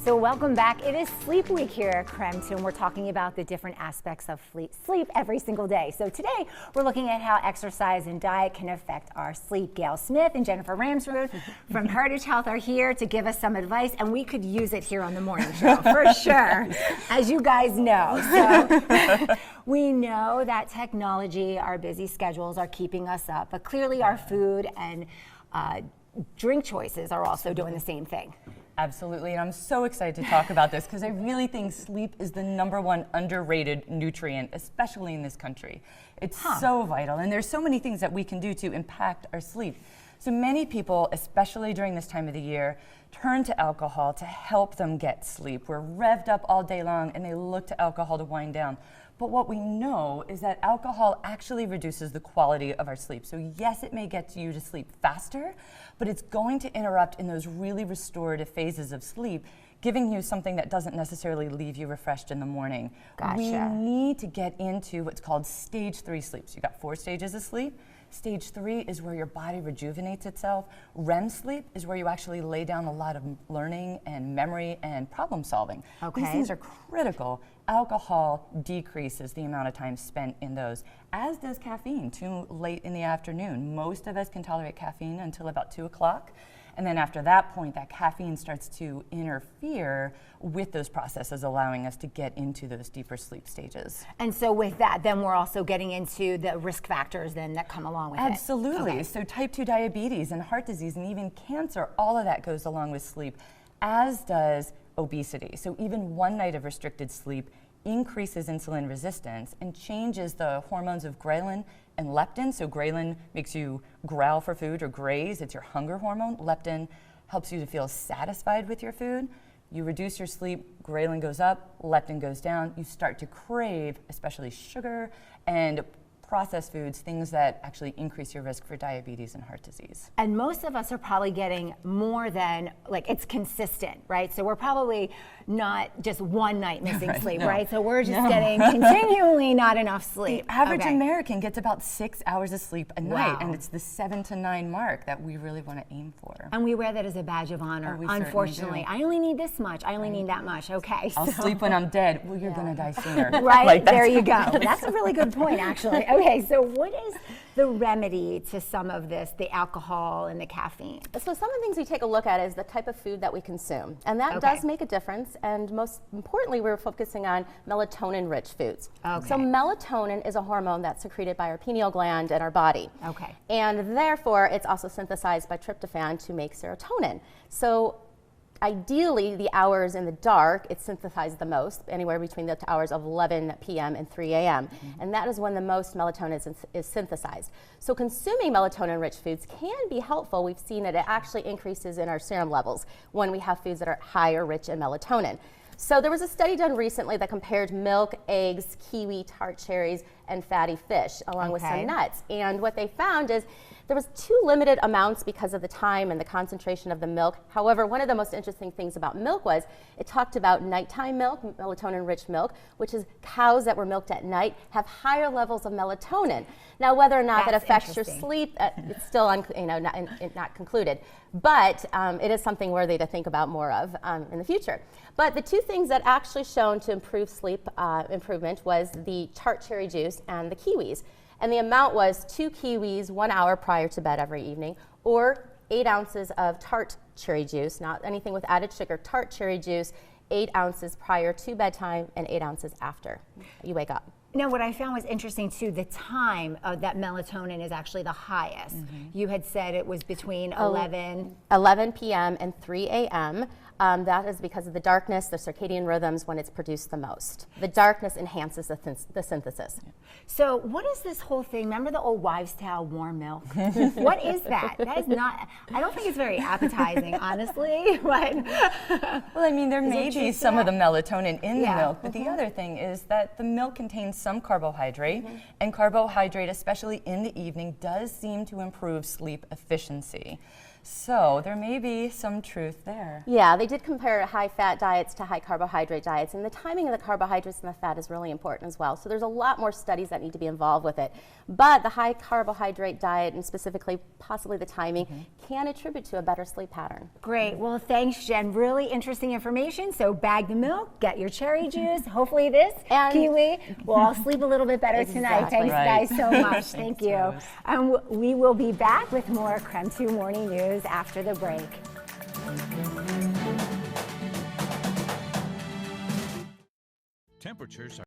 So welcome back. It is Sleep Week here at Crampton. We're talking about the different aspects of sleep every single day. So today we're looking at how exercise and diet can affect our sleep. Gail Smith and Jennifer Ramsrud from Heritage Health are here to give us some advice, and we could use it here on the morning show for sure, as you guys know. So we know that technology, our busy schedules are keeping us up, but clearly our food and drink choices are also doing the same thing. Absolutely, and I'm so excited to talk about this because I really think sleep is the #1 underrated nutrient, especially in this country. It's so vital, and there's so many things that we can do to impact our sleep. So many people, especially during this time of the year, turn to alcohol to help them get sleep. We're revved up all day long, and they look to alcohol to wind down. But what we know is that alcohol actually reduces the quality of our sleep. So yes, it may get you to sleep faster, but it's going to interrupt in those really restorative phases of sleep, giving you something that doesn't necessarily leave you refreshed in the morning. Gotcha. We need to get into what's called stage 3 sleep. So you've got 4 stages of sleep. Stage 3 is where your body rejuvenates itself. REM sleep is where you actually lay down a lot of learning and memory and problem solving. Okay. These things are critical. Alcohol decreases the amount of time spent in those, as does caffeine too late in the afternoon. Most of us can tolerate caffeine until about 2 o'clock. And then after that point, that caffeine starts to interfere with those processes, allowing us to get into those deeper sleep stages. And so with that, then we're also getting into the risk factors then that come along with it. Absolutely. Okay. So type 2 diabetes and heart disease and even cancer, all of that goes along with sleep, as does obesity. So even 1 night of restricted sleep increases insulin resistance and changes the hormones of ghrelin and leptin. So ghrelin makes you growl for food or graze. It's your hunger hormone. Leptin helps you to feel satisfied with your food. You reduce your sleep, ghrelin goes up, leptin goes down. You start to crave, especially sugar and processed foods, things that actually increase your risk for diabetes and heart disease. And most of us are probably getting more than, like, it's consistent, right? So we're probably not just 1 night missing sleep, right? So we're just getting continually not enough sleep. The average American gets about 6 hours of sleep a night, and it's the 7 to 9 mark that we really want to aim for. And we wear that as a badge of honor, unfortunately. I only need this much, I only need that much, okay. I'll sleep when I'm dead. Well, you're gonna die sooner. Right, like there you go. That's a really good point, actually. Okay, so what is the remedy to some of this, the alcohol and the caffeine? So some of the things we take a look at is the type of food that we consume. And that does make a difference. And most importantly, we're focusing on melatonin-rich foods. Okay. So melatonin is a hormone that's secreted by our pineal gland in our body. Okay. And therefore, it's also synthesized by tryptophan to make serotonin. So ideally, the hours in the dark, it's synthesized the most, anywhere between the hours of 11 p.m. and 3 a.m. And that is when the most melatonin is synthesized. So consuming melatonin-rich foods can be helpful. We've seen that it actually increases in our serum levels when we have foods that are high or rich in melatonin. So there was a study done recently that compared milk, eggs, kiwi, tart cherries, and fatty fish, along with some nuts. And what they found is there was too limited amounts because of the time and the concentration of the milk. However, one of the most interesting things about milk was it talked about nighttime milk, melatonin-rich milk, which is cows that were milked at night have higher levels of melatonin. Now, whether or not that affects your sleep, it's still not concluded. But it is something worthy to think about more of in the future. But the 2 things that actually shown to improve sleep improvement was the tart cherry juice and the kiwis. And the amount was 2 kiwis 1 hour prior to bed every evening, or 8 ounces of tart cherry juice, not anything with added sugar, tart cherry juice, 8 ounces prior to bedtime and 8 ounces after you wake up. Now, what I found was interesting too, the time that melatonin is actually the highest. You had said it was between 11 p.m. and 3 a.m. That is because of the darkness, the circadian rhythms, when it's produced the most. The darkness enhances the synthesis. So what is this whole thing? Remember the old wives' tale, warm milk? What is that? That is not, I don't think it's very appetizing, honestly. But well, I mean, there may be some of the melatonin in the milk, but the other thing is that the milk contains some carbohydrate, and carbohydrate, especially in the evening, does seem to improve sleep efficiency. So there may be some truth there. Yeah, they did compare high-fat diets to high-carbohydrate diets, and the timing of the carbohydrates and the fat is really important as well. So there's a lot more studies that need to be involved with it. But the high-carbohydrate diet, and specifically possibly the timing, can attribute to a better sleep pattern. Great. Well, thanks, Jen. Really interesting information. So bag the milk, get your cherry juice. Hopefully this And kiwi will all sleep a little bit better tonight. Exactly. Thanks, guys, so much. Thanks, Thank you. Rose. We will be back with more Creme 2 Morning News after the break. Temperatures are